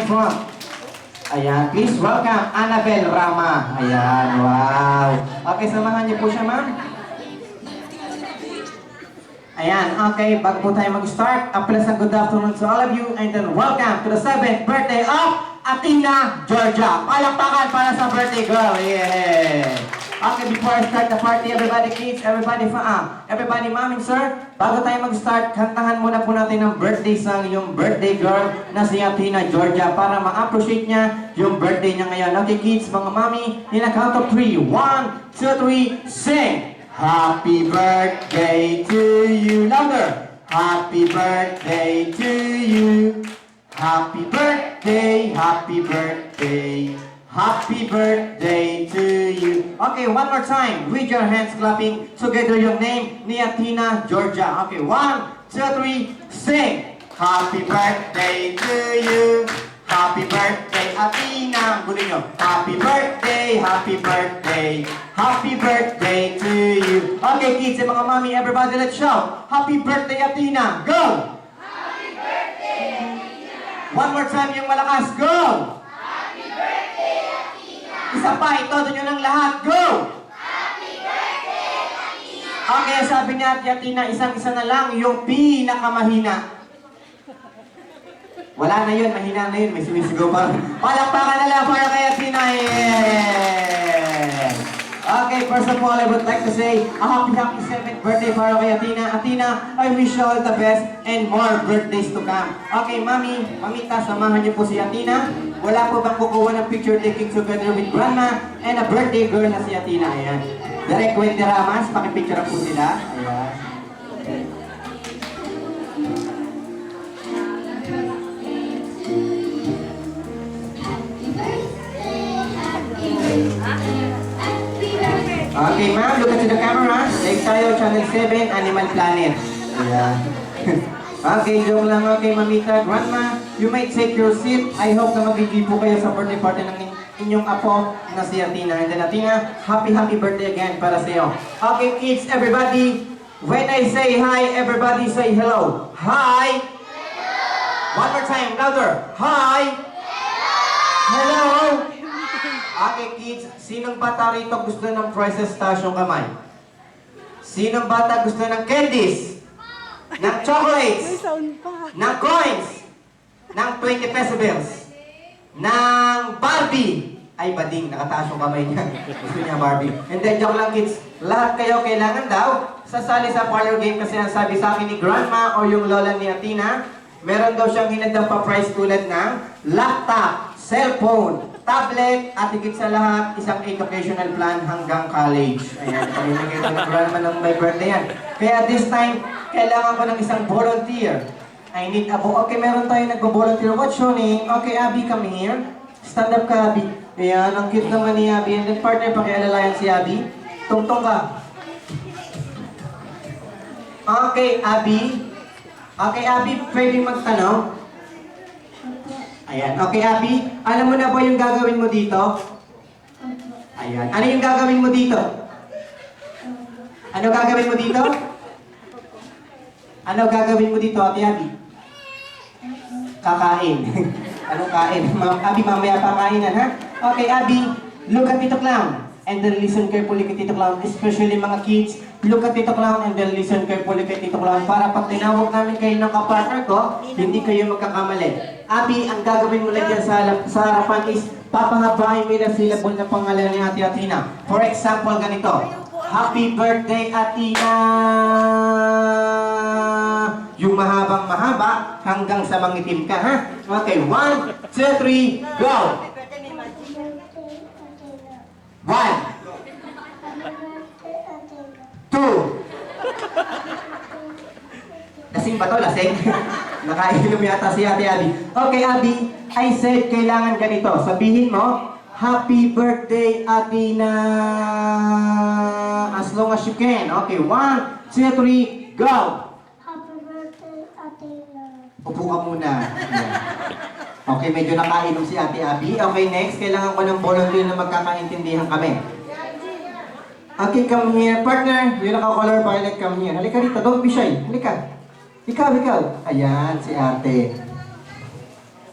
front. Ayan, please welcome Annabel Rama. Ayan, wow. Okay, samahan niyo po siya, ma'am. Ayan, okay, bago po tayo mag-start, a pleasant good afternoon to all of you, and then welcome to the 7th birthday of Athena, Georgia. Palakpakan para sa birthday girl, yeah! Okay, before I start the party, everybody kids, everybody mommy, sir, bago tayo mag-start, kantahan muna po natin ng birthday song yung birthday girl na si Athena, Georgia para ma-appreciate niya yung birthday niya ngayon. Okay kids, mga mommy, in a count of 3, 1, 2, 3, sing! Happy birthday to you, louder! Happy birthday to you! Happy birthday, happy birthday! Happy birthday to you. Okay, one more time. With your hands clapping together yung name ni Athena, Georgia. Okay, 1, 2, 3, sing. Happy birthday to you. Happy birthday, Athena. Gulo nyo. Happy birthday, happy birthday. Happy birthday to you. Okay, kids and mga mommy, everybody let's shout. Happy birthday, Athena. Go! Happy birthday, Athena! One more time yung malakas. Go! Isa pa, itodo nyo ng lahat. Go! Happy birthday, Athena! Okay, sabi niya Ate Athena, isang-isa na lang yung pinakamahina. Wala na yun, mahina na yun. May sumisigaw pa. Palakpakan na lang para kay Athena. Yeah! Okay, first of all, I would like to say a happy 7th birthday para kay Athena. Athena, I wish you all the best and more birthdays to come. Okay, Mami, Mamita, samahan niyo po si Athena. Wala po bang kukuha ng picture taking together with Grandma and a birthday girl na si Athena? Ayan. Direct Wendy Ramas, pakipicture po sila. Ayan. Okay, ma'am, look at the camera. Take tayo, Channel 7, Animal Planet. Ayan. Okay, joke lang. Okay, Mamita, Grandma, you may take your seat. I hope na mag-enjoy po kayo sa birthday party ng inyong apo na si Athena. And then Athena, happy birthday again para sa iyo. Okay, kids, everybody, when I say hi, everybody say hello. Hi! Hello! One more time, louder. Hi! Hello! Okay, kids, sinong bata rito gusto ng prices taas yung kamay? Sinong bata gusto ng candies? Ng chocolates, ng coins, ng 20 peso bills, ng Barbie. Ay, bading, nakataas yung kamay niya. Gusto niya Barbie. And then, joke lang kids, lahat kayo kailangan daw sasali sa parlor game kasi ang sabi sa akin ni Grandma o yung lola ni Athena, meron daw siyang hinandang pa-prize tulad ng laptop, cellphone, tablet, at higit sa lahat, isang educational plan hanggang college. Ayan, pamimigay ko ng Grandma ng my birthday yan. Kaya this time, kailangan ko ng isang volunteer. I need a okay, meron tayo nagbo-volunteer. What's your name? Okay, Abby, come here. Stand up ka, Abby. Ayan, ang cute naman ni Abby. And then partner, pakialalayan si Abby. Tungtong ka. Okay, Abby. Okay, Abby, pwedeng magtanong? Ayan. Okay, Abby. Alam mo na ba yung gagawin mo dito? Ayan. Ano yung gagawin mo dito? Ano gagawin mo dito? Ano gagawin mo dito, Ate Abby? Kakain. Anong kain? Abby, mamaya pa kainan, ha? Okay, Abby, look at Tito Clown. And then listen carefully kay Tito Clown. Especially mga kids, look at Tito Clown and then listen carefully kay Tito Clown. Para pag tinawag namin kayo ng kapartner ko, hindi kayo magkakamali. Abby, ang gagawin mo lang dyan sa harapan is papahabahin mo yung syllable na pangalan ni Ate Athena. For example, ganito. Happy birthday, Athena! Yung mahabang mahaba hanggang sa mangitim ka, ha? Okay, 1, 2, 3, go! 1, 2, lasing ba to? Lasing? Nakainom yata si Ate Abby. Okay, Abby, I said kailangan ganito. Sabihin mo, Happy birthday, Athena! As long as you can. Okay, 1, 2, 3, go! Happy birthday, Athena! Upo ka muna. Okay, medyo nakainom si Ate Abby. Okay, next, kailangan ko ng volunteer na magkakaintindihan kami. Okay, come here. Partner, yung naka-color violet, come here. Halika dito, don't be shy. Halika. Ikaw. Ayan, si ate.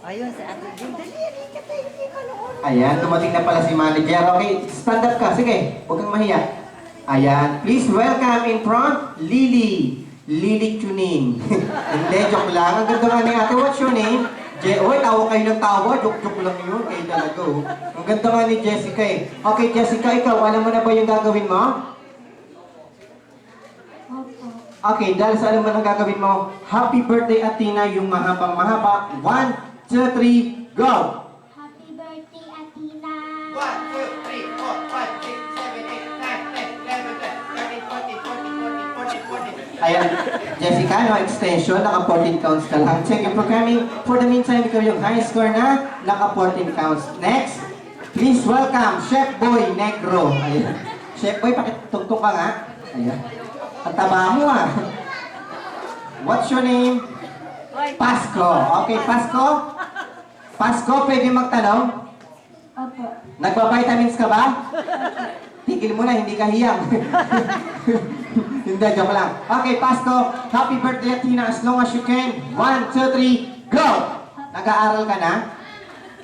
Ayun, sa Ate Jing. Dali, ka tayo. Hindi ko noon. Ayan, dumating na pala si manager. Okay, stand up ka. Sige, huwag kang mahiya. Ayan, please welcome in front, Lily. Lily Tuning. Hindi, joke lang. Ang ganda nga ni ate. What's your name? Oy, tawa kayo ng tawa. Joke-joke lang yun. Kayo talaga, oh. Ang ganda nga ni Jessica eh. Okay, Jessica, ikaw, alam mo na ba yung gagawin mo? Opo. Okay, dahil sa alam mo na gagawin mo, happy birthday, Athena, yung mahabang mahaba. 1, 2, 3, go! Happy birthday, Athena. 1, 2, 3, 4, 5, 6, 7, 8, 9, 10, 11, 12, 13, 14, 15, 16, 17, 18, 19, 20. Ayan, Jessica, no extension, naka 14 counts ka lang. Check your programming. For the meantime, ikaw yung high score na, naka 14 counts. Next, please welcome Chef Boy Negro. Ayan. Chef Boy, pakitugtog ka nga. Ayan. Ang taba mo ah. What's your name? Pasko. Okay, Pasko? Pasko, pwede magtanong? Opo. Nagpa-vitamins ka ba? Tigil mo na, hindi ka hiyang. Hindi, joke lang. Okay, Pasko, happy birthday, Athena, as long as you can. 1, 2, 3, go! Nag-aaral ka na?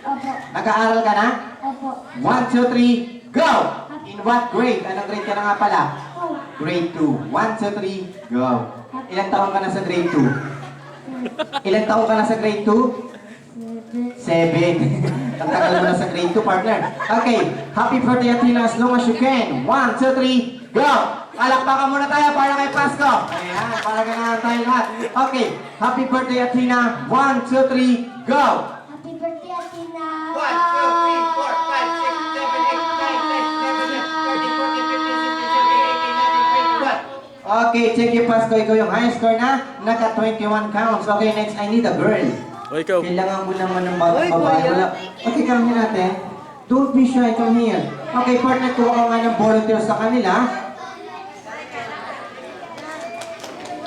Opo. Nag-aaral ka na? Opo. 1, 2, 3, go! In what grade? Anong grade ka na nga pala? Oh. Grade 2. 1, 2, 3, go. Ilang taon ka na sa grade 2? Ilang taon ka na sa grade 2? 7. Ang tagal mo na sa grade 2, partner. Okay, happy birthday, Athena, as long as you can. 1, 2, 3, go! Palakpakan muna tayo para kay Pasko. Ayan, para ganahan tayo lahat. Okay, happy birthday, Athena. 1, 2, 3, go! Happy birthday, Athena. 1, 2, 3, 4, 5, 6, 7, 8, 9, 10, 11, 12, 13, 14, 15, 16, 17, 18, 19, 20, 21. Okay, check your Pasko. Ikaw yung high score na. Naka 21 counts. Okay, next, I need a girl. O ikaw. Kailangan mo naman ng babae. Wala. Okay, come here natin. Don't be shy, come here. Okay, partner, kuha ka nga ng volunteer sa kanila.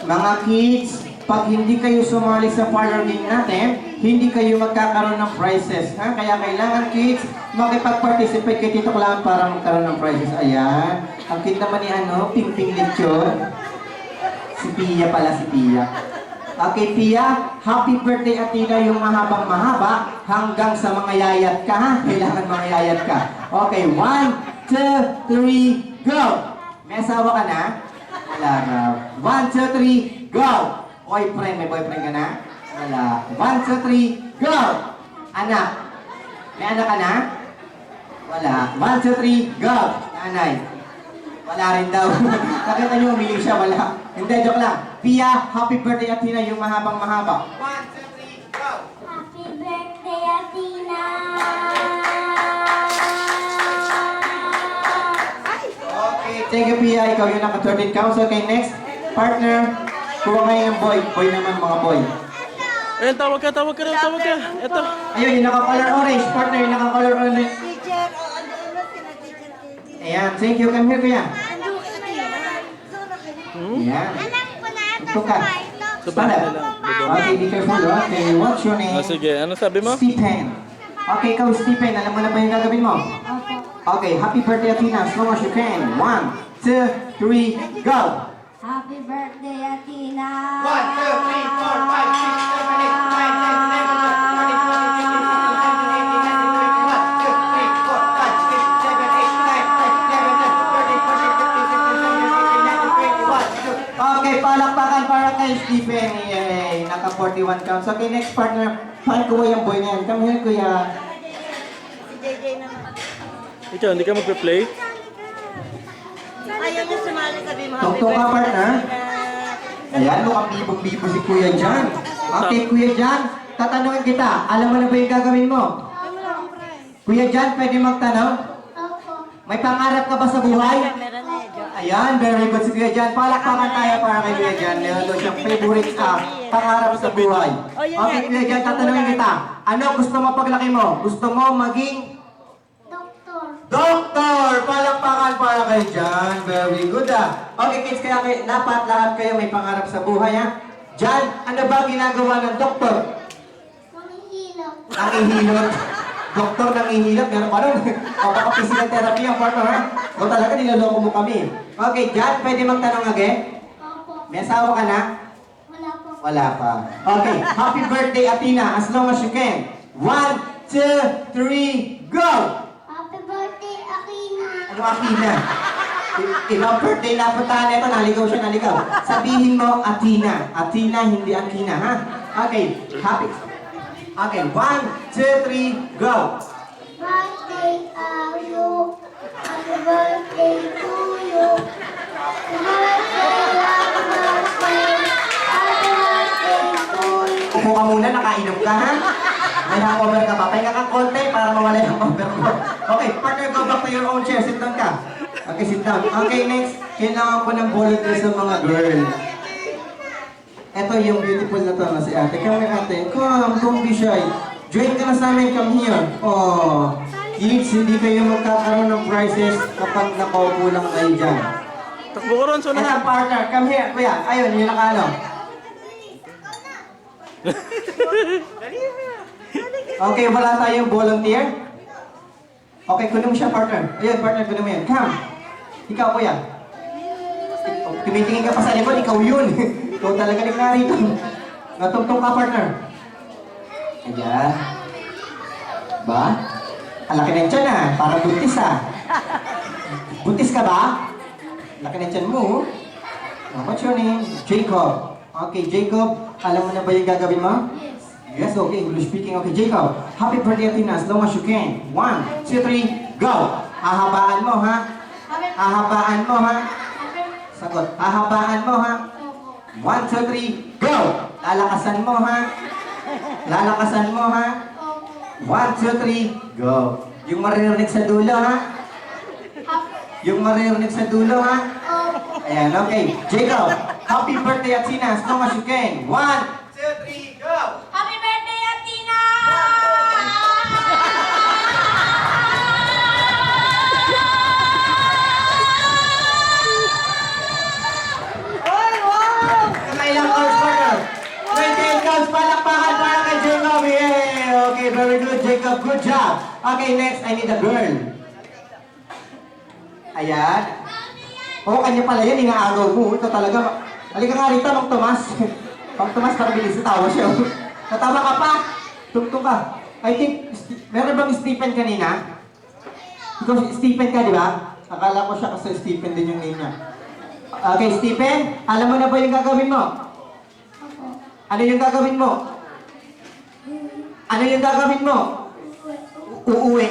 Mga kids, pag hindi kayo sumali sa parlor game natin, hindi kayo magkakaroon ng prizes. Ha? Kaya kailangan kids, makipag-participate kay Tito Clown para magkaroon ng prizes. Ayan. Ang cute naman ni Ping-Ping Lechon. Si Pia pala, si Pia. Okay, Pia, happy birthday, Athena, yung mahabang mahaba hanggang sa mga yayat ka, ha? Kailangan mga yayat ka. Okay, 1, 2, 3, go! May asawa ka na? Wala raw. 1, 2, 3, go! Boyfriend, may boyfriend ka na? Wala. 1, 2, 3, go! Anak. May anak ka na? Wala. 1, 2, 3, go! Nanay. Wala rin daw. Nakita niyo, umiling siya, wala. Hindi, joke lang. Pia, happy birthday, Athena, yung mahabang mahaba. 1, 2, 3, go! Happy birthday, Athena. Okay, thank you, Pia. Ikaw yung naka 13 counts. Okay, next. Partner, kuha kayo ng boy. Boy naman, mga boy. Ayun, tawag ka daw, tawag ka. Ito. Ayun, yung naka-color orange. Partner, yung naka-color orange. Teacher, o ano sila teacher TV. Ayan, thank you. Come here, kuya. Ano ka na? Sura ka na. Ayan. Alam ko na ito Ito ka. Sa bahay na lang. Okay, be careful. Okay, what's your name? O sige, ano sabi mo? Stephen. Okay, ikaw, Stephen. Alam mo na ba yung gagawin mo? Opo. Okay, happy birthday, Athena. As long as you can. 1, 2, 3, go! Happy birthday, Athena. 1, 2, 3, 4, 5, 6, 7, 8, 9, 10, 11, 12, 13, 14, 15, 16, 17, 18, 19, 20, 21. Okay, palakpakan para kay Stephen. Yay! Naka 41 counts. Okay, next partner. Paano kuha yung boy na yan? Come here, kuya. Si JJ naman. Ikaw, hindi ka magpe-play? Ayaw niya sumali, sabi mo. Tungtong ka, partner. Ayan, mukhang bibong-bibo si Kuya Jan. Okay, Kuya Jan, tatanungin kita. Alam mo na ba yung gagawin mo? Kuya Jan, pwede magtanong? Opo. May pangarap ka ba sa buhay? Meron na eh. Ayan, very good si Kuya Jan. Palakpakan tayo para kay Kuya Jan. Meron doon siyang favorite pangarap sa buhay. Okay, Kuya Jan, tatanungin kita. Ano gusto mo paglaki mo? Gusto mo maging Doktor. doktor! Palakpakan para kay Jan. Very good Okay kids, kaya dapat lahat kayo may pangarap sa buhay Jan, ano ba ginagawa ng doktor? Manghihilot. Nangihilot. Doktor nangihilot, meron pa nun. O baka physical therapy ang partner O talaga niloloko mo kami. Okay, Jan, pwede magtanong again? Opo. May asawa ka na? Wala po. Wala pa. Okay, happy birthday, Athena, as long as you can. 1, 2, 3, go! Happy birthday, Akina. Ano Akina? Ibang birthday na puntahan nito, naligaw siya, naligaw. Sabihin mo, Athena. Athena, hindi Akina, ha? Okay, happy. Okay, 1, 2, 3, go! Birthday, you. Happy birthday to you. Happy birthday, happy birthday. Happy birthday to you. Upo ka muna, nakainom ka, ha? May hangover ka pa. Pahinga ka konti para mawala yung hangover mo. Okay, partner, go back to your own chair. Sit down ka. Okay, sit down. Okay, next. Kailangan ko ng volunteer sa mga girl. Ito yung beautiful na to na si ate. Come here, ate. Come, don't be shy. Join ka na sa amin. Come here. Oh, kids, hindi kayo magkakaroon ng prizes kapag nakaupo lang kayo dyan. Takbo ko ron, so Ito, partner. Come here. Kuya, ayun, yung nakano. Okay, wala tayong volunteer. Okay, kunin mo siya, partner. Ayun, partner, kunin mo yan. Come. Ikaw, kuya. Tumitingin ka pa sa likod, ikaw yun. Ikaw talaga nagkarito. Natugtong ka, partner. Ayan. Ba? Alaki na yung tiyan, ah. Parang buntis, ah. Buntis ka ba? Laki na yung tiyan mo. What's your name? Jacob. Okay, Jacob, alam mo na ba yung gagawin mo? Yes, okay, English speaking. Okay, Jacob, happy birthday, Athena, as long as you can. 1, 2, 3, go! Hahabaan mo, ha? Hahabaan mo, ha? Sagot, hahabaan mo, ha? 1, 2, 3, go! Lalakasan mo, ha? Lalakasan mo, ha? 1, 2, 3, go! Yung maririnig sa dulo, ha? Yung maririnig sa dulo, ha? Ayan, okay. Jacob, happy birthday, Athena, as long as you can. 1, 2, 3, go! Happy birthday, Athena! Oy, wow! Ilang counts, partner? 28 counts, palakpakan para kay Jacob. Yay! Okay, very good, Jacob. Good job. Okay, next, I need a girl. Ayan. Oo, kanya pala yan, inaagaw mo. Ito talaga. Halika nga rito, Mang Tomas. Mang Tomas, para bilis natawa siya. Natawa ka pa. Tugtog ka. I think, meron bang Stephen kanina? Ikaw, Stephen ka, di ba? Akala ko siya kasi Stephen din yung name niya. Okay, Stephen, alam mo na ba yung gagawin mo? Ano yung gagawin mo? Ano yung gagawin mo? Uuwi.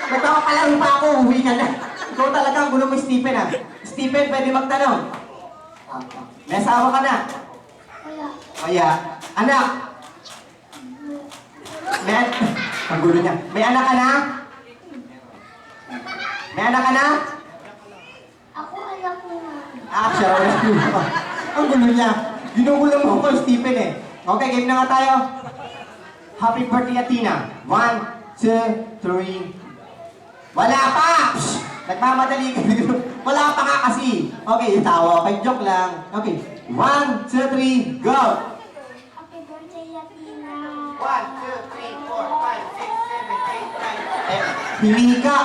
Natawa ka lang pa ako, uuwi ka na. Ikaw talaga ang gulo mo, Stephen, ha? Stephen, pwede magtanong? May asawa ka na? Kaya, anak? Ang gulo niya. May anak ka na? May anak ka na? Ako anak mo na. Siya wala. Ang gulo niya. Ginugulo mo ko, Stephen, eh. Okay, game na nga tayo. Happy birthday, Athena. 1, 2, 3. Wala pa! Psst! Nagmamadali ka dito. Wala pa nga kasi. Okay, tawa. Okay, joke lang. Okay. 1, 2, 3, go! Happy birthday, Athena! 1, 2, 3, 4, 5, 6, 7, 8, 9. Hindi ka!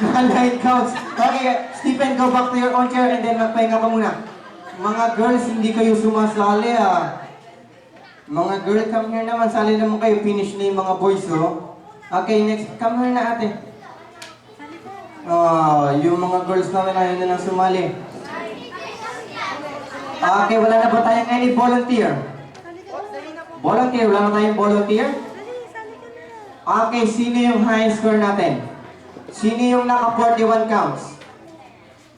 Naka 9 counts. Okay, Stephen, go back to your own chair and then magpahinga ka muna. Mga girls, hindi kayo sumasali, ah. Mga girl, come here naman. Sali naman kayo. Finish na yung mga boys, oh. Okay, next. Come here na, ate. Oh, yung mga girls namin ayaw na lang sumali. Okay, wala na ba tayong any volunteer? Volunteer, wala na tayong volunteer? Okay, sino yung high score natin? Sino yung naka 41 counts?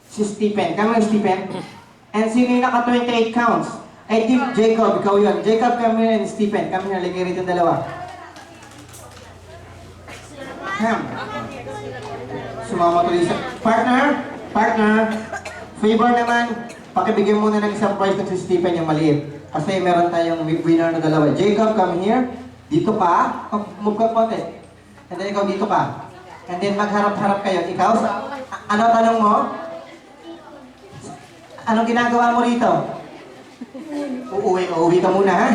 Si Stephen. Come here, Stephen. And sino yung naka 28 counts? I think Jacob, ikaw yun. Jacob, come here, and Stephen. Come here, lagay rito dalawa. Come. Sumama tuloy sa... Partner, favor naman, pakibigyan muna ng isang prize ng si Stephen yung maliit. Kasi meron tayong winner na dalawa. Jacob, come here. Dito ka. Move ka konti. And then ikaw dito ka. And then magharap-harap kayo. Ikaw, ano tanong mo? Anong ginagawa mo rito? Uuwi ka muna, ha?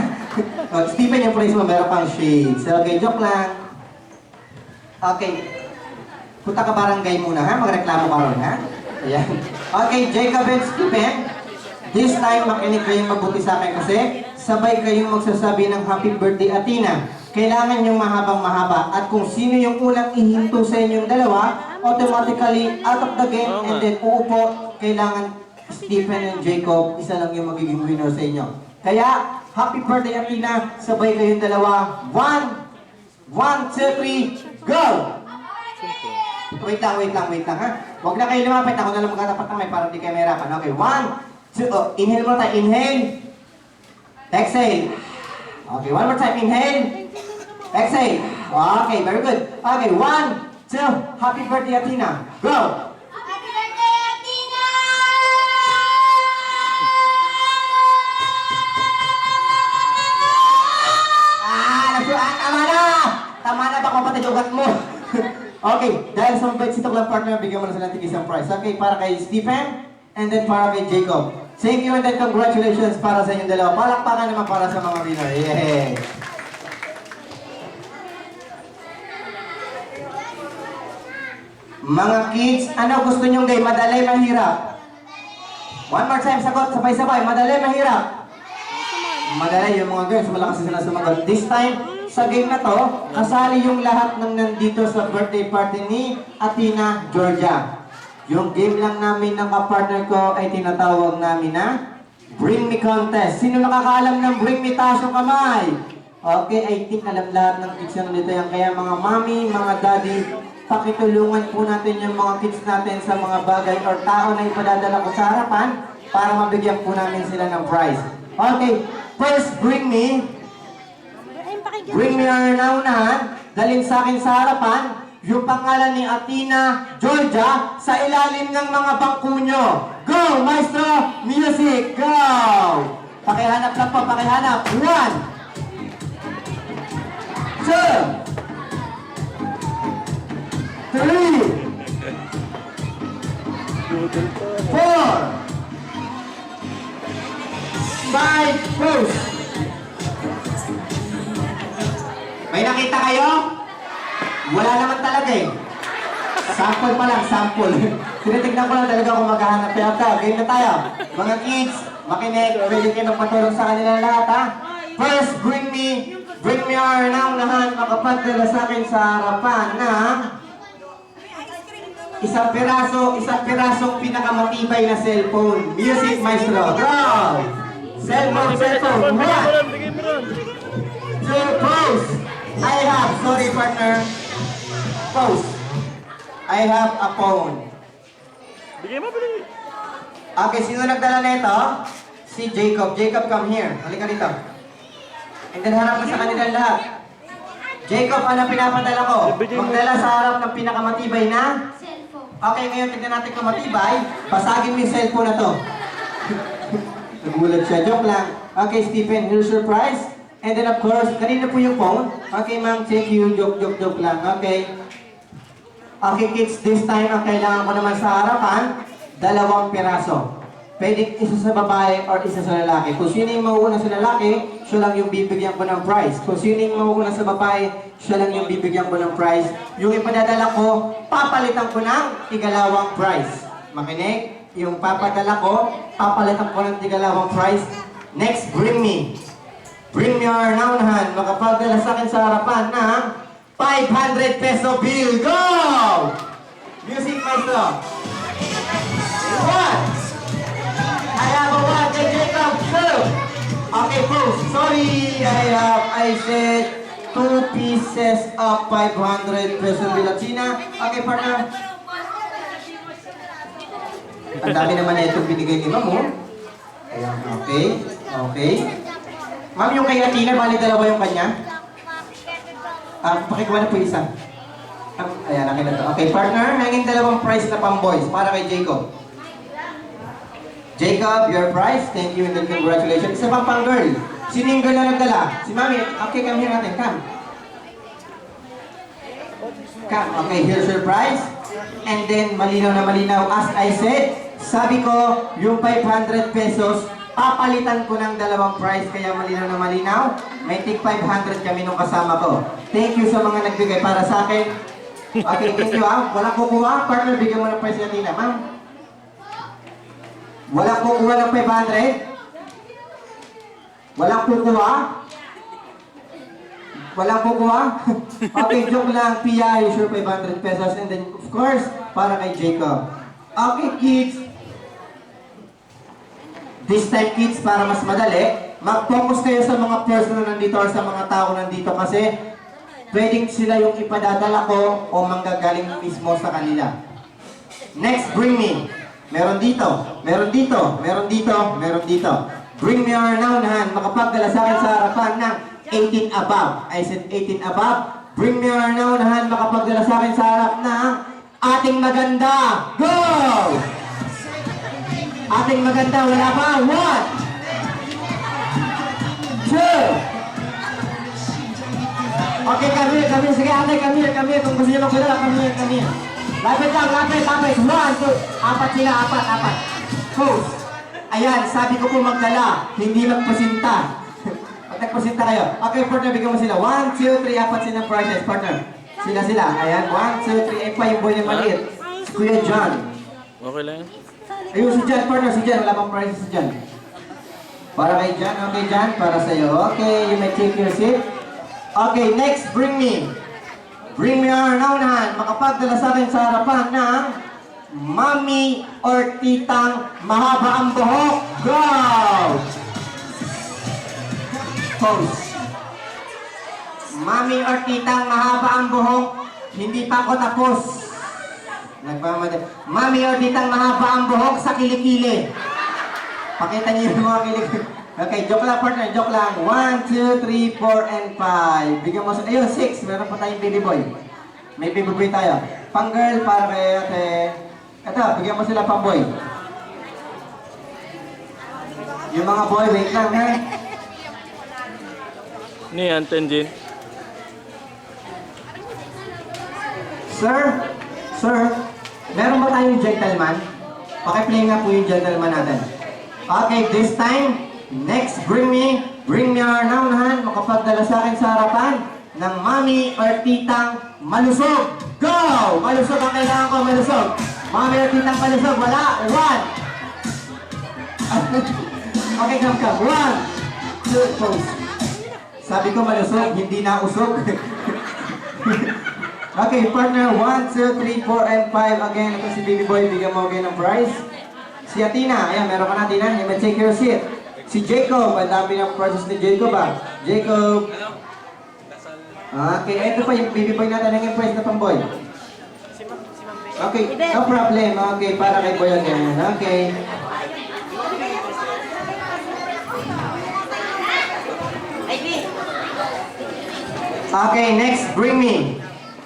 Stephen, yung prize mo, meron pang shades. Okay, joke lang. Okay. Punta ka barangay muna, ha? Magreklamo ka ron, ha? Ayan. Okay, Jacob and Stephen. This time, makinig kayong mabuti sa akin kasi sabay kayong magsasabi ng happy birthday, Athena. kailangan yung mahabang mahaba. At kung sino yung unang ihinto sa inyong dalawa, automatically out of the game Oo and nga. then uupo, kailangan Stephen and Jacob, isa lang yung magiging winner sa inyo. Kaya, happy birthday Athena, sabay kayong dalawa. 1, 2, 3, go! Wait lang ha. Huwag na kayo lumapit, ako na lang magkatapat na may para hindi kayo mahirapan. Okay, 1, 2, inhale mo tayo, inhale. Exhale. Okay, one more time, inhale. Exhale. Okay, very good. Okay, 1, 2, happy birthday Athena. Go! Happy birthday, Athena! Tama na! Tama na, baka mapatid ugat mo. Okay, dahil sa mabait si Tuklang partner, bigyan mo na sila ng isang prize. Okay, para kay Stephen, and then para kay Jacob. Thank you and then congratulations para sa inyong dalawa. Palakpakan naman para sa mga winner. Yeah! Mga kids, ano gusto nyong game? Madali, mahirap? One more time, sagot, sabay-sabay. Madali, mahirap? Madali, yung mga girls, malakas sila sumagot. This time, sa game na to, kasali yung lahat ng nandito sa birthday party ni Athena, Georgia. Yung game lang namin ng kapartner ko ay tinatawag namin na Bring Me Contest. Sino nakakaalam ng Bring Me? Taas yung kamay. Okay, I think alam lahat ng kids na nandito yan. Kaya mga mommy, mga daddy, pakitulungan po natin yung mga kids natin sa mga bagay or tao na ipadadala ko sa harapan para mabigyan po namin sila ng prize. Okay, first Bring Me ang naunahan, dalhin sa akin sa harapan, yung pangalan ni Athena, Georgia, sa ilalim ng mga bangko nyo. Go, Maestro! Music, go! Pakihanap lang po, pakihanap. 1, 2, 3, 4, 5, post. May nakita kayo? Wala naman talaga eh. Sample pa lang, sample. Tinitignan ko lang talaga kung maghahanap kayo. Game na tayo. Mga kids, makinig, pwede kayo magpatulong sa kanila lahat ha. First, bring me our naunahan, makapagdala sa akin sa harapan na isang pirasong pinakamatibay na cellphone. Music, maestro. Draw! Cellphone. Bigay mo ron. 2, pose. I have, sorry partner. Pose. I have a phone. Bigay mo, bigay. Okay, sino nagdala nito? Si Jacob. Jacob, come here. Halika dito. And then harap ka sa kanila lahat. Jacob, ano pinapadala ko? Magdala sa harap ng pinakamatibay na? Cellphone. Okay, ngayon tignan natin kung matibay. Basagin mo yung cellphone na to. Nagulat siya. Joke lang. Okay, Stephen, here's your prize. And then of course, kanina po yung phone. Okay, ma'am, thank you. Joke lang. Okay. Okay, kids, this time ang kailangan ko naman sa harapan, 2 piraso. Pwede isa sa babae or isa sa lalaki. Kung sino yung mauuna sa lalaki, siya lang yung bibigyan ko ng prize. Kung sino yung mauuna sa babae, siya lang yung bibigyan ko ng prize. Yung ipadadala ko, papalitan ko ng tigalawang prize. Makinig, yung papadala ko, papalitan ko ng tigalawang prize. Next, bring me. Bring me our naunahan. Makapagdala sa akin sa harapan ng 500 peso bill. Go! Music, maestro. 1. I have a 1. Kay Jacob. 2. Okay, pose. Sorry, I said 2 pieces of 500 peso bill at China. Okay, partner. Ang dami naman na itong binigay ni Ma'am, oh. Ayan, okay. Ma'am, yung kay Athena, bali dalawa yung kanya? Pakikuha na po isa. Ayan, akin na to. Okay, partner, hanging 2 prize na pang boys para kay Jacob. Jacob, your prize. Thank you and then congratulations. Isa pang girl. Sino yung girl na nagdala? Si Mami. Okay, come here natin. Come. Okay, here's your prize. And then, malinaw na malinaw. As I said, sabi ko, yung 500 pesos, papalitan ko ng 2 prize, kaya malinaw na malinaw. May tig 500 kami nung kasama ko. Thank you sa mga nagbigay para sa akin. Okay, thank you ha. Walang kukuha. Partner, bigyan mo ng prize ni Athena. Ma'am. Walang kukuha ng 500? Walang kukuha? Walang kukuha? Okay, joke lang. Pia, you sure 500 pesos. And then, of course, para kay Jacob. Okay, kids. This time, kids, para mas madali, mag-focus kayo sa mga person na nandito or sa mga tao nandito kasi pwedeng sila yung ipadadala ko o manggagaling mismo sa kanila. Next, bring me. Meron dito, meron dito, meron dito, meron dito. Bring me or naunahan, makapagdala sa akin sa harapan ng 18 above. I said 18 above. Bring me or naunahan, makapagdala sa akin sa harap ng ating maganda. Go! Ating maganda, wala pa? 1, 2. Okay, kami. Sige, ate, kami. Kung gusto nyo magdala, kami. Lapit lang, lapit. 1, 2. Apat sila, apat. Host. Ayan, sabi ko po magdala, hindi magpasinta. Pag nagpasinta kayo. Okay, partner, bigyan mo sila. 1, 2, 3, apat silang prizes, partner. Sila. Ayan, 1, 2, 3, pa yung boy na maliit. Si Kuya John. Okay lang yan. Ayun, si John, partner, si John. Wala pang prizes si John. Para kay John, okay, John, para sa'yo. Okay, you may take your seat. Okay, next, bring me. Bring me or naunahan, makapagdala sa akin sa harapan ng mami or titang mahaba ang buhok. Go! Pose. Mami or titang mahaba ang buhok, hindi pa ako tapos. Nagmamadali. Mami or titang mahaba ang buhok sa kilikili. Pakita niyo yung mga kilikili. Okay, joke lang partner, joke lang. 1, 2, 3, 4, and 5. Bigyan mo sa... Ayun, 6. Meron pa tayong baby boy. May baby boy tayo. Pang girl para kay ate. Ito, bigyan mo sila pang boy. Yung mga boy, wait lang ha. Ni yan, Tenjin. Sir, meron ba tayong gentleman? Pakiplay nga po yung gentleman natin. Okay, this time, next, bring me or naunahan, makapagdala sa akin sa harapan ng mami or titang malusog. Go! Malusog ang kailangan ko, malusog. Mami or titang malusog, wala. 1. Okay, come. 1, 2, pose. Sabi ko malusog, hindi na usog. Okay, partner, 1, 2, 3, 4, and 5. Again, ito si baby boy, bigyan mo again ng prize. Si Athena, ayan, meron ka na Athena, you may take your seat. Si Jacob, ang dami ng prizes ni Jacob Jacob. Okay, ito pa yung baby boy natin, yung prize na pang boy. Okay, no problem. Okay, para kay boy again. Okay. Okay, next, bring me.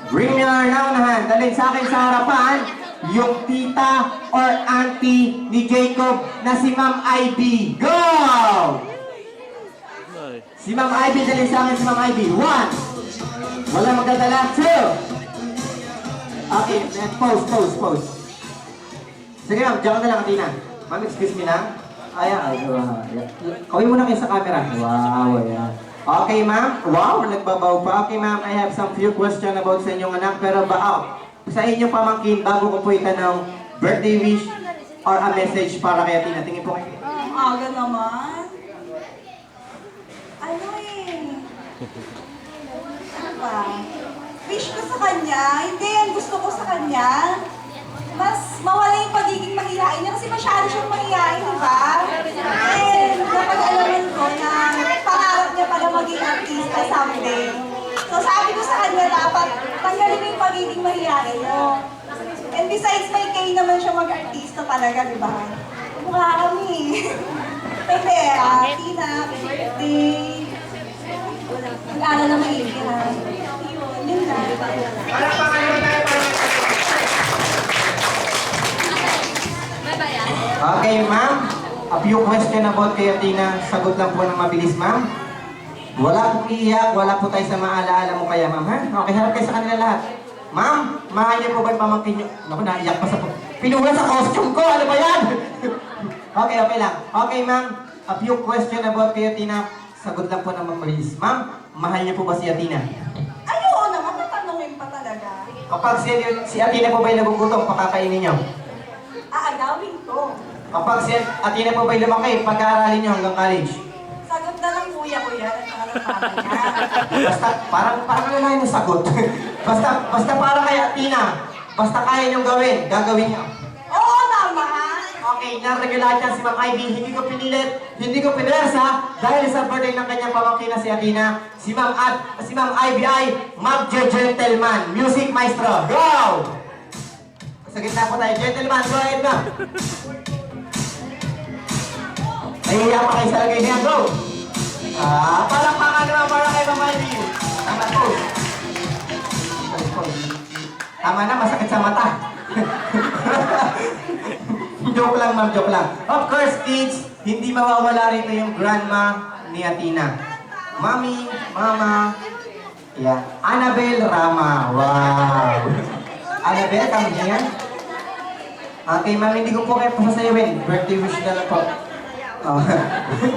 Bring me or naunahan, dalhin sa akin sa harapan yung tita or auntie ni Jacob na si Ma'am Ivy. Go! Ay. Si Ma'am Ivy, dalhin sa akin si Ma'am Ivy. 1. Wala magdadala. 2. Okay, pose. Sige ma'am, diyan ka na lang, Tina. Ma'am, excuse me lang. Kawin mo na kayo sa camera. Wow, ayan. Okay, ma'am. Wow, nagbabaw pa. Okay, ma'am, I have some few questions about sa inyong anak. Pero sa inyong pamangkin, bago ko po itanong, birthday wish or a message para kay Tina. Tingin po kayo. Aga naman. Ano eh? Ano ba? Wish ko sa kanya. Hindi yan gusto ko sa kanya. Mas mawala yung pagiging mahihain niya kasi masyado siyang mahihain, di ba? And napag-alaman ko na pangarap niya pala maging artista someday. So sabi ko sa kanya, dapat tanggalin mo yung pagiging mahihain mo. And besides, may kay naman siya mag-artista talaga, di ba? Mukha kami. Hindi, Tina, happy birthday. Mag-aral na maigi, ha? Yun na. Okay, ma'am. A few question about kay Tina. Sagot lang po ng mabilis, ma'am. Wala pong iiyak, wala po tayo sa maalaala mo kaya, ma'am, ha? Okay, harap kayo sa kanila lahat. Ma'am, mahal niyo po ba yung pamangkin niyo? Naku, naiyak pa sa po. Pinuha sa costume ko, ano ba yan? Okay lang. Okay, ma'am. A few question about kay Tina. Sagot lang po ng mabilis. Ma'am, mahal niyo po ba si Athena? Ay, oo naman, tatanungin pa talaga. Kapag si Athena po ba'y nagugutom, pakakainin niyo? Aagawin ko. Kapag si Athena po ba'y lumaki, pag-aaralin niyo hanggang college? Sagot na lang kuya ko yan at saka Basta, parang wala yung sagot. basta para kay Athena. Basta kaya niyong gawin, gagawin niyo. Oo naman! Okay, naregulahan niya si Ma'am Ivy. Hindi ko pinilit, hindi ko pinersa dahil sa birthday ng kanyang pamangkin na si Athena. Si Ma'am Ivy ay mag-gentleman. Music maestro, go! Sa gitna po tayo, gentleman, go ahead na. Nahihiya pa kayo sa lagay niya, go! Palakpakan naman para kay Ma'am Ivy. Tama po. Tama na, masakit sa mata. Joke lang, ma'am, joke lang. Of course, kids, hindi mawawala rito yung grandma ni Athena. Mami, mama, yeah. Annabel Rama. Wow. Annabel, come here. Okay, ma'am, hindi ko po kayo pasasayawin. Birthday wish na lang po. Oh,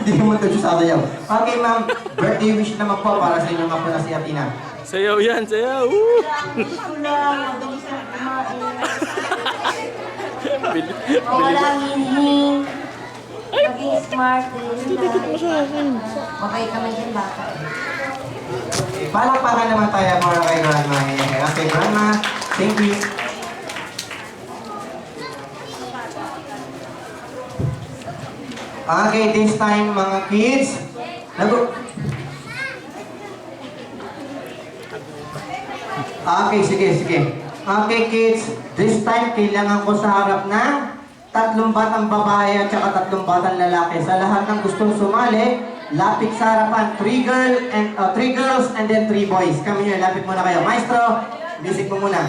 hindi mo ito sasayaw. Okay, ma'am, birthday wish naman po para sa inyo nga po na si Athena. Sayaw yan, sayaw! Woo! Walang hinhing. Maging smart din. Mabait naman yung bata. Palakpakan naman tayo para kay grandma. Okay, grandma, thank you. Okay, this time mga kids, Okay, sige. Okay kids, this time kailangan ko sa harap ng 3 batang babae at saka 3 batang lalaki. Sa lahat ng gustong sumali, lapit sa harapan. 3 girls and then 3 boys. Come here, lapit muna kayo. Maestro, music mo muna.